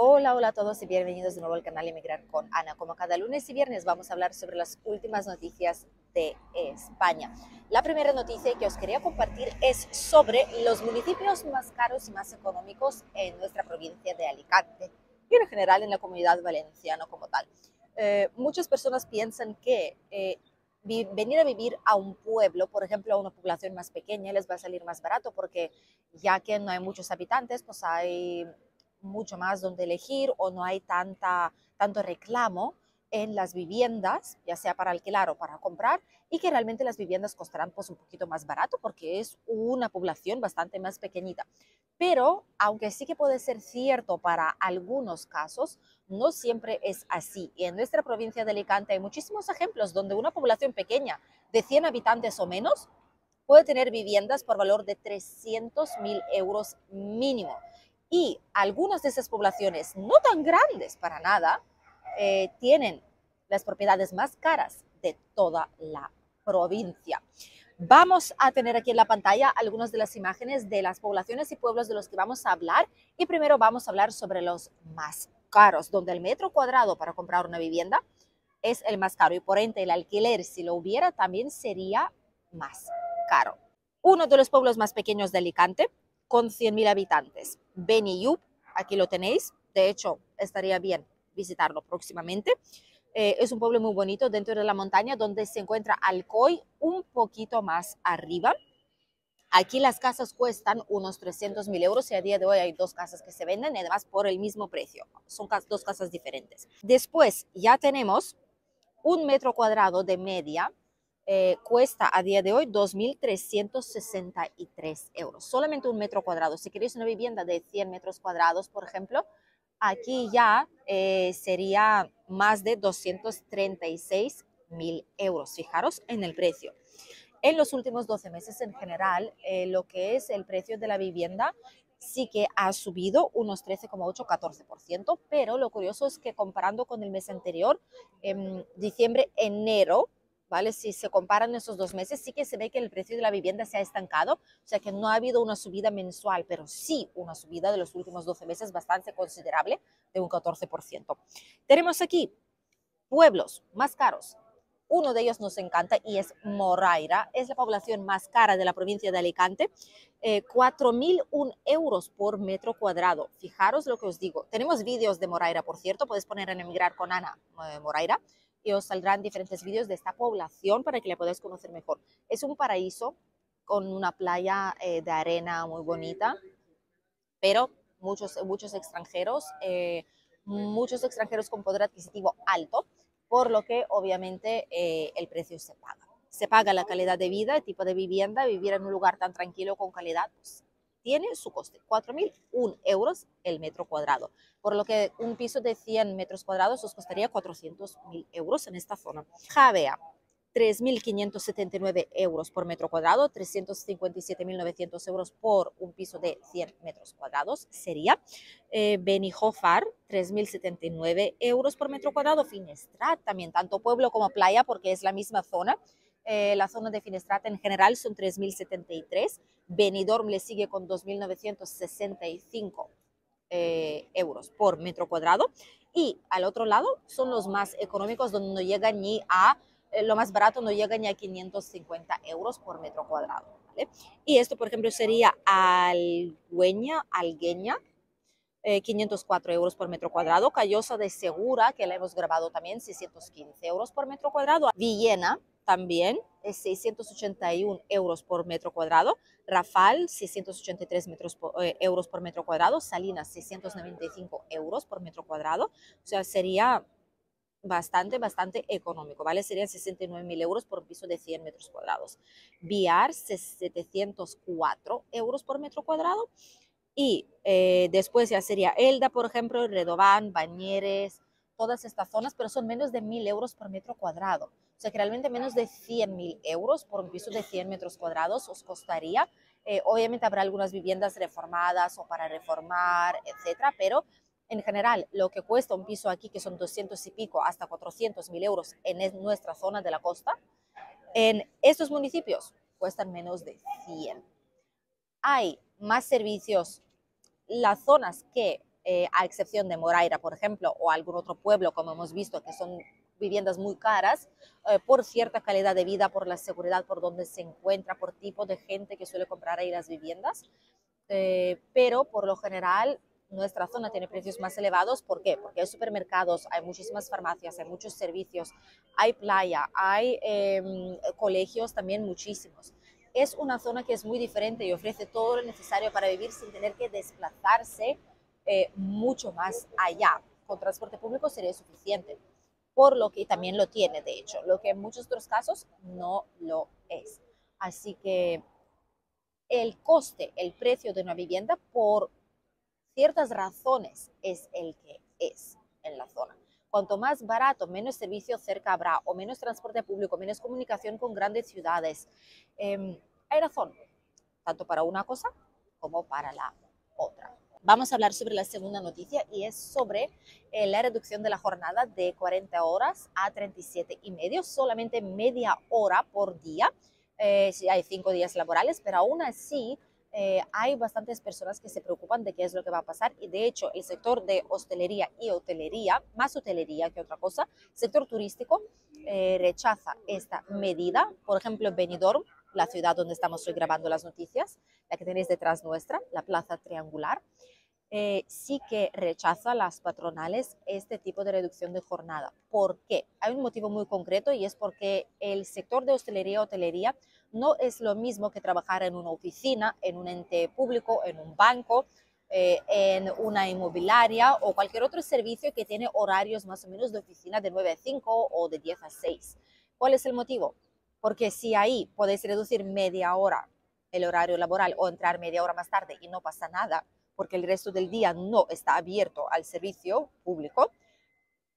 Hola, hola a todos y bienvenidos de nuevo al canal Emigrar con Ana. Como cada lunes y viernes vamos a hablar sobre las últimas noticias de España. La primera noticia que os quería compartir es sobre los municipios más caros y más económicos en nuestra provincia de Alicante y en general en la comunidad valenciana como tal. Muchas personas piensan que venir a vivir a un pueblo, por ejemplo, a una población más pequeña, les va a salir más barato porque ya que no hay muchos habitantes, pues hay mucho más donde elegir o no hay tanto reclamo en las viviendas, ya sea para alquilar o para comprar, y que realmente las viviendas costarán pues un poquito más barato porque es una población bastante más pequeñita. Pero aunque sí que puede ser cierto para algunos casos, no siempre es así. Y en nuestra provincia de Alicante hay muchísimos ejemplos donde una población pequeña de 100 habitantes o menos puede tener viviendas por valor de 300.000 euros mínimo. Y algunas de esas poblaciones, no tan grandes para nada, tienen las propiedades más caras de toda la provincia. Vamos a tener aquí en la pantalla algunas de las imágenes de las poblaciones y pueblos de los que vamos a hablar. Y primero vamos a hablar sobre los más caros, donde el metro cuadrado para comprar una vivienda es el más caro y por ende el alquiler, si lo hubiera, también sería más caro. Uno de los pueblos más pequeños de Alicante, con 100.000 habitantes, Benillup, aquí lo tenéis, de hecho estaría bien visitarlo próximamente. Es un pueblo muy bonito dentro de la montaña donde se encuentra Alcoy un poquito más arriba. Aquí las casas cuestan unos 300.000 euros y a día de hoy hay dos casas que se venden, además por el mismo precio. Son dos casas diferentes. Después ya tenemos un metro cuadrado de media cuesta a día de hoy 2.363 euros. Solamente un metro cuadrado. Si queréis una vivienda de 100 metros cuadrados, por ejemplo, aquí ya sería más de 236.000 euros. Fijaros en el precio. En los últimos 12 meses en general, lo que es el precio de la vivienda sí que ha subido unos 13,8-14%, pero lo curioso es que comparando con el mes anterior, en diciembre, enero, ¿vale? Si se comparan esos 2 meses, sí que se ve que el precio de la vivienda se ha estancado, o sea que no ha habido una subida mensual, pero sí una subida de los últimos 12 meses bastante considerable, de un 14%. Tenemos aquí pueblos más caros. Uno de ellos nos encanta y es Moraira, es la población más cara de la provincia de Alicante, 4.001 euros por metro cuadrado. Fijaros lo que os digo. Tenemos vídeos de Moraira, por cierto, podéis poner en Emigrar con Ana Moraira y os saldrán diferentes vídeos de esta población para que la podáis conocer mejor. Es un paraíso con una playa de arena muy bonita, pero muchos extranjeros con poder adquisitivo alto, por lo que obviamente el precio se paga. Se paga la calidad de vida, el tipo de vivienda, vivir en un lugar tan tranquilo con calidad, pues, tiene su coste, 4.001 euros el metro cuadrado, por lo que un piso de 100 metros cuadrados os costaría 400.000 euros en esta zona. Javea, 3.579 euros por metro cuadrado, 357.900 euros por un piso de 100 metros cuadrados sería. Benijofar, 3.079 euros por metro cuadrado. Finestrat, también tanto pueblo como playa, porque es la misma zona. La zona de Finestrat en general son 3.073. Benidorm le sigue con 2.965 euros por metro cuadrado. Y al otro lado son los más económicos, donde no llegan ni a lo más barato no llega ni a 550 euros por metro cuadrado, ¿vale? Y esto, por ejemplo, sería Algueña, 504 euros por metro cuadrado. Callosa de Segura, que la hemos grabado también, 615 euros por metro cuadrado. Villena, también, es 681 euros por metro cuadrado. Rafal, 683 euros por metro cuadrado. Salinas, 695 euros por metro cuadrado. O sea, sería bastante económico, ¿vale? Serían 69.000 euros por un piso de 100 metros cuadrados. Viar, 704 euros por metro cuadrado. Y después ya sería Elda, por ejemplo, Redován, Bañeres, todas estas zonas, pero son menos de 1.000 euros por metro cuadrado. O sea que realmente menos de 100.000 euros por un piso de 100 metros cuadrados os costaría. Obviamente habrá algunas viviendas reformadas o para reformar, etcétera, pero en general, lo que cuesta un piso aquí, que son 200 y pico hasta 400.000 euros en nuestra zona de la costa, en estos municipios cuestan menos de 100. Hay más servicios. Las zonas que a excepción de Moraira, por ejemplo, o algún otro pueblo, como hemos visto, que son viviendas muy caras, por cierta calidad de vida, por la seguridad, por donde se encuentra, por tipo de gente que suele comprar ahí las viviendas. Pero por lo general nuestra zona tiene precios más elevados. ¿Por qué? Porque hay supermercados, hay muchísimas farmacias, hay muchos servicios, hay playa, hay colegios también muchísimos. Es una zona que es muy diferente y ofrece todo lo necesario para vivir sin tener que desplazarse mucho más allá. Con transporte público sería suficiente, por lo que también lo tiene, de hecho, lo que en muchos otros casos no lo es. Así que el coste, el precio de una vivienda, por ciertas razones, es el que es en la zona. Cuanto más barato, menos servicio cerca habrá, o menos transporte público, menos comunicación con grandes ciudades. Hay razón, tanto para una cosa como para la otra. Vamos a hablar sobre la segunda noticia y es sobre la reducción de la jornada de 40 horas a 37 y medio, solamente media hora por día. Sí, hay 5 días laborales, pero aún así hay bastantes personas que se preocupan de qué es lo que va a pasar y de hecho el sector de hostelería y hotelería, más hotelería que otra cosa, sector turístico, rechaza esta medida. Por ejemplo, Benidorm, la ciudad donde estamos hoy grabando las noticias, la que tenéis detrás nuestra, la Plaza Triangular, sí que rechaza las patronales este tipo de reducción de jornada. ¿Por qué? Hay un motivo muy concreto y es porque el sector de hostelería no es lo mismo que trabajar en una oficina, en un ente público, en un banco, en una inmobiliaria o cualquier otro servicio que tiene horarios más o menos de oficina de 9 a 5 o de 10 a 6. ¿Cuál es el motivo? Porque si ahí podéis reducir media hora el horario laboral o entrar media hora más tarde y no pasa nada, porque el resto del día no está abierto al servicio público,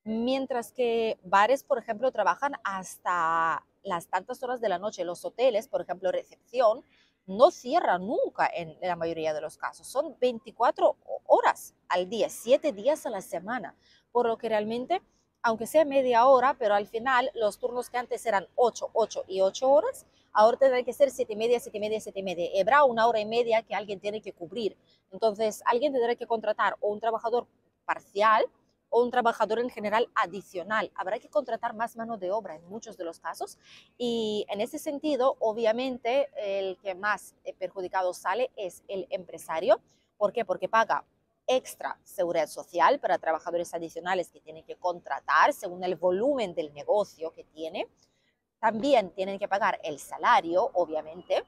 mientras que bares, por ejemplo, trabajan hasta las tantas horas de la noche. Los hoteles, por ejemplo, recepción, no cierran nunca en la mayoría de los casos. Son 24 horas al día, 7 días a la semana, por lo que realmente, aunque sea media hora, pero al final los turnos que antes eran 8, 8 y 8 horas, ahora tendrán que ser 7 y media, 7 y media, 7 y media. Habrá una hora y media que alguien tiene que cubrir. Entonces, alguien tendrá que contratar o un trabajador parcial o un trabajador en general adicional. Habrá que contratar más mano de obra en muchos de los casos y en ese sentido, obviamente, el que más perjudicado sale es el empresario. ¿Por qué? Porque paga extra seguridad social para trabajadores adicionales que tienen que contratar según el volumen del negocio que tiene. También tienen que pagar el salario, obviamente,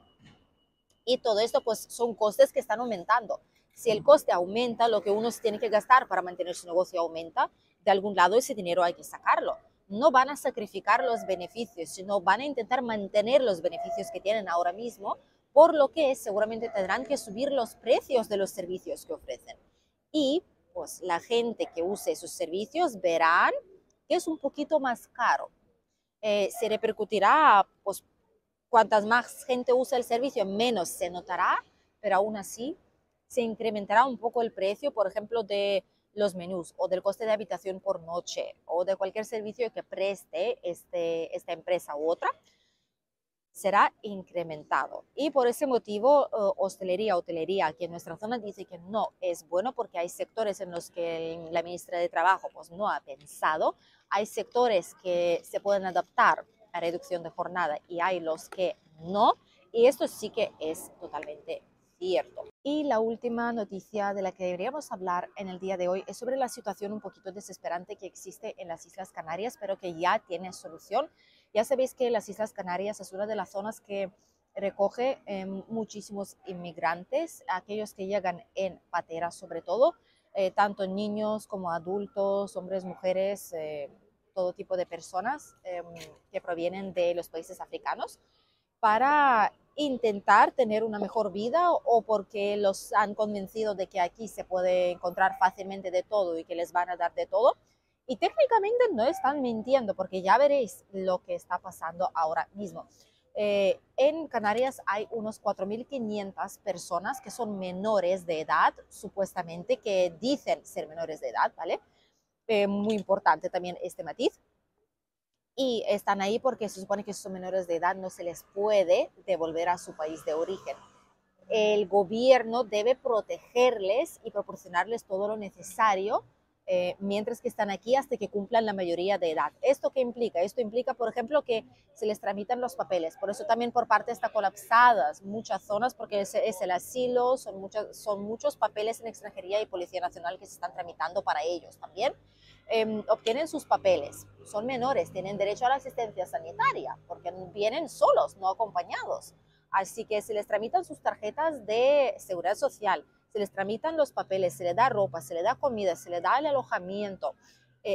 y todo esto pues son costes que están aumentando. Si el coste aumenta, lo que uno tiene que gastar para mantener su negocio aumenta, de algún lado ese dinero hay que sacarlo. No van a sacrificar los beneficios, sino van a intentar mantener los beneficios que tienen ahora mismo, por lo que seguramente tendrán que subir los precios de los servicios que ofrecen. Y pues la gente que use esos servicios verán que es un poquito más caro. Se repercutirá pues cuantas más gente usa el servicio, menos se notará, pero aún así se incrementará un poco el precio, por ejemplo, de los menús o del coste de habitación por noche o de cualquier servicio que preste esta empresa u otra, será incrementado. Y por ese motivo, hotelería, aquí en nuestra zona dice que no es bueno porque hay sectores en los que la ministra de Trabajo pues, no ha pensado, hay sectores que se pueden adaptar a reducción de jornada y hay los que no, y esto sí que es totalmente cierto. Y la última noticia de la que deberíamos hablar en el día de hoy es sobre la situación un poquito desesperante que existe en las Islas Canarias, pero que ya tiene solución. Ya sabéis que las Islas Canarias es una de las zonas que recoge muchísimos inmigrantes, aquellos que llegan en pateras sobre todo, tanto niños como adultos, hombres, mujeres, todo tipo de personas que provienen de los países africanos para intentar tener una mejor vida o porque los han convencido de que aquí se puede encontrar fácilmente de todo y que les van a dar de todo. Y técnicamente no están mintiendo porque ya veréis lo que está pasando ahora mismo. En Canarias hay unos 4.500 personas que son menores de edad, supuestamente, que dicen ser menores de edad, ¿vale? Muy importante también este matiz. Y están ahí porque se supone que son menores de edad, no se les puede devolver a su país de origen. el gobierno debe protegerles y proporcionarles todo lo necesario mientras que están aquí hasta que cumplan la mayoría de edad. ¿Esto qué implica? Esto implica, por ejemplo, que se les tramitan los papeles. Por eso también por parte está colapsadas muchas zonas, porque es el asilo, son muchos papeles en extranjería y Policía Nacional que se están tramitando para ellos también. Obtienen sus papeles, son menores, tienen derecho a la asistencia sanitaria, porque vienen solos, no acompañados. Así que se les tramitan sus tarjetas de seguridad social, se les tramitan los papeles, se les da ropa, se les da comida, se les da el alojamiento,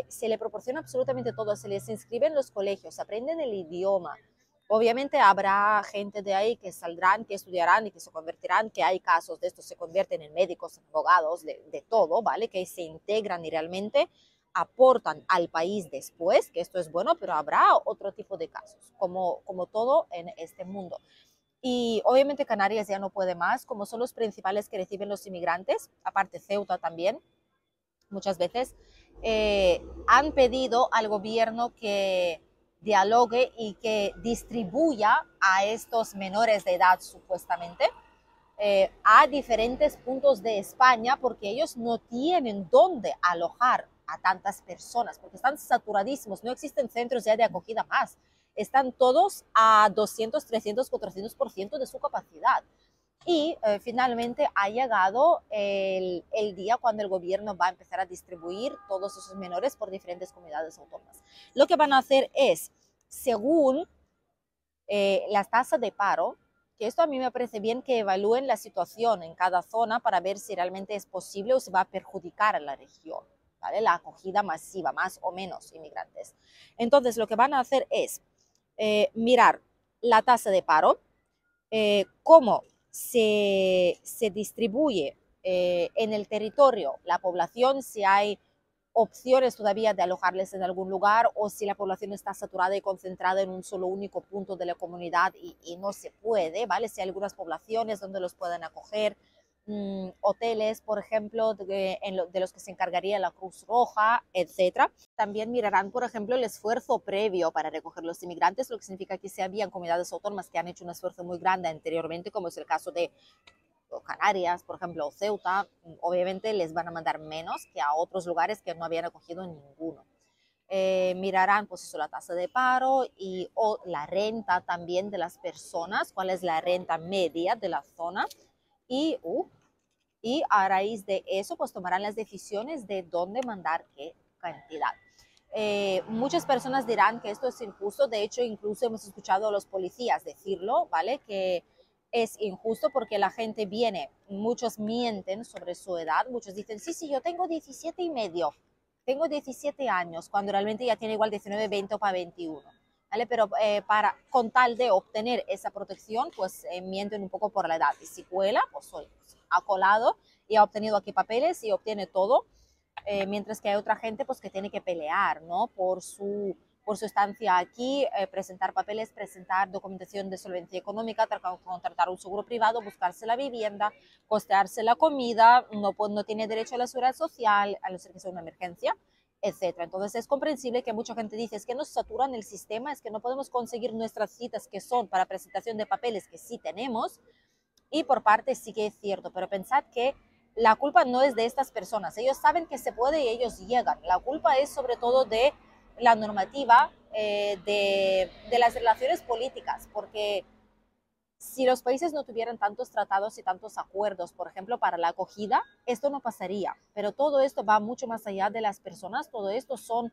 se les proporciona absolutamente todo, se les inscribe en los colegios, aprenden el idioma. Obviamente habrá gente de ahí que saldrán, que estudiarán y que se convertirán, que hay casos de estos, se convierten en médicos, en abogados, de todo, ¿vale? Que se integran y realmente aportan al país después, que esto es bueno, pero habrá otro tipo de casos, como todo en este mundo. Y obviamente Canarias ya no puede más, como son los principales que reciben los inmigrantes, aparte Ceuta también, muchas veces, han pedido al gobierno que dialogue y que distribuya a estos menores de edad, supuestamente, a diferentes puntos de España, porque ellos no tienen dónde alojar a tantas personas, porque están saturadísimos, no existen centros ya de acogida más, están todos a 200, 300, 400% de su capacidad. Y finalmente ha llegado el día cuando el gobierno va a empezar a distribuir todos esos menores por diferentes comunidades autónomas. Lo que van a hacer es, según las tasas de paro, que esto a mí me parece bien que evalúen la situación en cada zona para ver si realmente es posible o se va a perjudicar a la región, ¿vale? La acogida masiva, más o menos inmigrantes. Entonces, lo que van a hacer es mirar la tasa de paro, cómo se distribuye en el territorio la población, si hay opciones todavía de alojarles en algún lugar o si la población está saturada y concentrada en un solo único punto de la comunidad y no se puede, ¿vale? Si hay algunas poblaciones donde los puedan acoger, hoteles, por ejemplo, de los que se encargaría la Cruz Roja, etcétera. También mirarán, por ejemplo, el esfuerzo previo para recoger los inmigrantes, lo que significa que si habían comunidades autónomas que han hecho un esfuerzo muy grande anteriormente, como es el caso de Canarias, por ejemplo, o Ceuta, obviamente les van a mandar menos que a otros lugares que no habían acogido ninguno. Mirarán pues eso, la tasa de paro o la renta también de las personas, cuál es la renta media de la zona y, y a raíz de eso pues tomarán las decisiones de dónde mandar qué cantidad. Muchas personas dirán que esto es injusto, de hecho incluso hemos escuchado a los policías decirlo, ¿vale? Que es injusto porque la gente viene, muchos mienten sobre su edad, muchos dicen, sí, sí, yo tengo 17 y medio, tengo 17 años, cuando realmente ya tiene igual 19, 20 o para 21. ¿Vale? Pero con tal de obtener esa protección, pues mienten un poco por la edad. Y si cuela, pues ha colado y ha obtenido aquí papeles y obtiene todo, mientras que hay otra gente pues que tiene que pelear, ¿no? Por su estancia aquí, presentar papeles, presentar documentación de solvencia económica, contratar un seguro privado, buscarse la vivienda, costearse la comida, no tiene derecho a la seguridad social, a no ser que sea una emergencia, etcétera. Entonces es comprensible que mucha gente dice, es que nos saturan el sistema, es que no podemos conseguir nuestras citas que son para presentación de papeles que sí tenemos, y por parte sí que es cierto, pero pensad que la culpa no es de estas personas, ellos saben que se puede y ellos llegan, la culpa es sobre todo de la normativa, de las relaciones políticas, porque si los países no tuvieran tantos tratados y tantos acuerdos, por ejemplo, para la acogida, esto no pasaría, pero todo esto va mucho más allá de las personas, todo esto son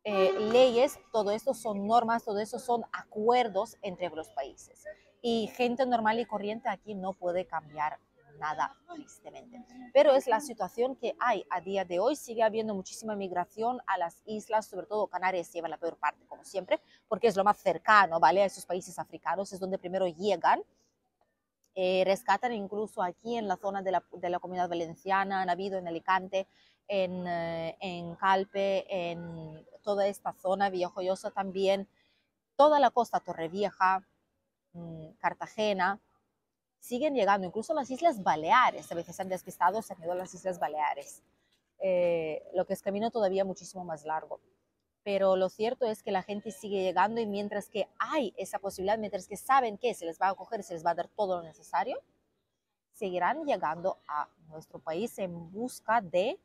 leyes, todo esto son normas, todo eso son acuerdos entre los países. Y gente normal y corriente aquí no puede cambiar nada, tristemente. Pero es la situación que hay a día de hoy. Sigue habiendo muchísima migración a las islas, sobre todo Canarias lleva la peor parte, como siempre, porque es lo más cercano, ¿vale? A esos países africanos, es donde primero llegan. Rescatan incluso aquí en la zona de la Comunidad Valenciana, han habido en Alicante, en Calpe, en toda esta zona, Villajoyosa también, toda la costa Torrevieja, Cartagena, siguen llegando, incluso las Islas Baleares, a veces se han despistado, se han ido a las Islas Baleares, lo que es camino todavía muchísimo más largo. Pero lo cierto es que la gente sigue llegando y mientras que hay esa posibilidad, mientras que saben que se les va a acoger, se les va a dar todo lo necesario, seguirán llegando a nuestro país en busca de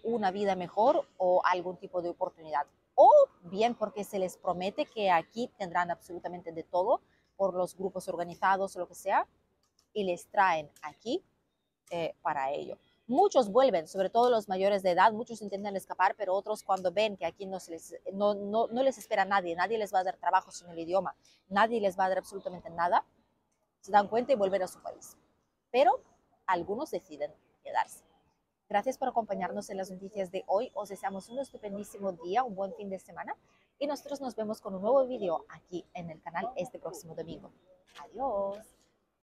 una vida mejor o algún tipo de oportunidad. O bien porque se les promete que aquí tendrán absolutamente de todo por los grupos organizados o lo que sea, y les traen aquí para ello. Muchos vuelven, sobre todo los mayores de edad, muchos intentan escapar, pero otros cuando ven que aquí no les espera nadie, nadie les va a dar trabajo sin el idioma, nadie les va a dar absolutamente nada, se dan cuenta y vuelven a su país. Pero algunos deciden quedarse. Gracias por acompañarnos en las noticias de hoy. Os deseamos un estupendísimo día, un buen fin de semana y nosotros nos vemos con un nuevo video aquí en el canal este próximo domingo. Adiós.